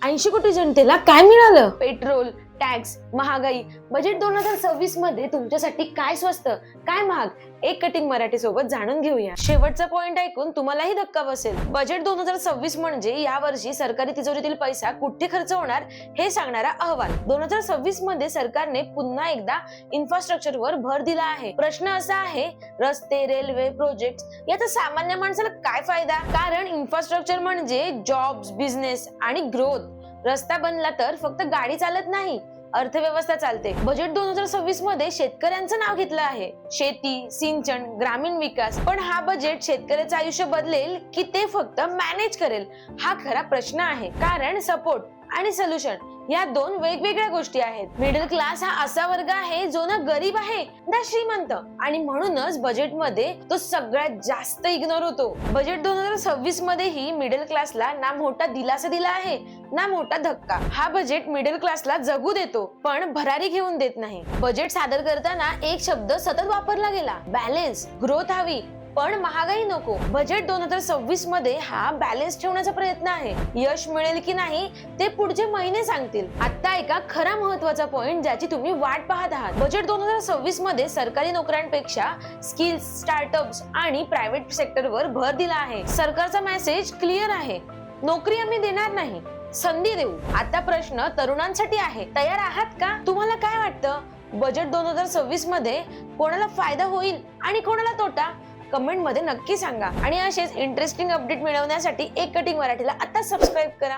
80 कोटी जनतेला काय मिळालं? पेट्रोल, टॅक्स, महागाई, बजेट 2026 मध्ये तुमच्यासाठी काय स्वस्त, काय महाग, एक कटिंग मराठी सोबत जाणून घेऊया. शेवटचा पॉइंट ऐकून तुम्हालाही धक्का बसेल. बजेट 2026 म्हणजे या वर्षी सरकारी तिजोरीतील पैसा कुठे खर्च होणार हे सांगणारा अहवाल. 2026 मध्ये सरकारने पुन्हा एकदा इन्फ्रास्ट्रक्चरवर भर दिला आहे. प्रश्न असा आहे, रस्ते, रेल्वे, प्रोजेक्ट याचा सामान्य माणसाला काय फायदा? कारण इन्फ्रास्ट्रक्चर म्हणजे जॉब्स, बिझनेस आणि ग्रोथ. रस्ता बनला तर फक्त गाडी चालत नाही, अर्थव्यवस्था चालते. बजेट 2026 मध्ये शेतकऱ्यांचं नाव घेतलं आहे. शेती, सिंचन, ग्रामीण विकास. पण हा बजेट शेतकऱ्याचं आयुष्य बदलेल की ते फक्त मॅनेज करेल, हा खरा प्रश्न आहे. कारण सपोर्ट आणि सोल्युशन या दोन वेगवेगळ्या गोष्टी आहेत. मिडल क्लास हा असा वर्ग आहे जो ना गरीब आहे ना श्रीमंत, आणि म्हणूनच बजेटमध्ये तो सगळ्यात जास्त इग्नोर होतो. बजेट 2026 मध्येही मिडल क्लासला ना मोठा दिलासा दिला आहे ना मोठा धक्का. हा बजेट मिडल क्लासला जगू देतो पण भरारी घेऊन देत नाही. बजेट सादर करताना एक शब्द सतत वापरला गेला, बॅलन्स. ग्रोथ हवी पण महागाई नको. बजेट 2026 मध्ये हा बॅलन्स ठेवण्याचा प्रयत्न आहे. यश मिळेल की नाही ते पुढचे महिने सांगतील. आता एका खरा महत्वाचा पॉइंट ज्याची तुम्ही वाट पाहत आहात. बजेट 2026 मध्ये सरकारी नोकऱ्यांपेक्षा स्किल्स, स्टार्टअप्स आणि प्रायव्हेट सेक्टरवर भर दिला आहे. सरकारचा मेसेज क्लिअर आहे, नोकरी आम्ही देणार नाही, संधी देऊ. आता प्रश्न तरुणांसाठी आहे, तयार आहात का? तुम्हाला काय वाटतं, बजेट 2026 मध्ये कोणाला फायदा होईल आणि कोणाला तोटा? कमेंट मध्ये नक्की सांगा. आणि असेच इंटरेस्टिंग अपडेट मिळवण्यासाठी एक कटिंग मराठीला आता सबस्क्राईब करा.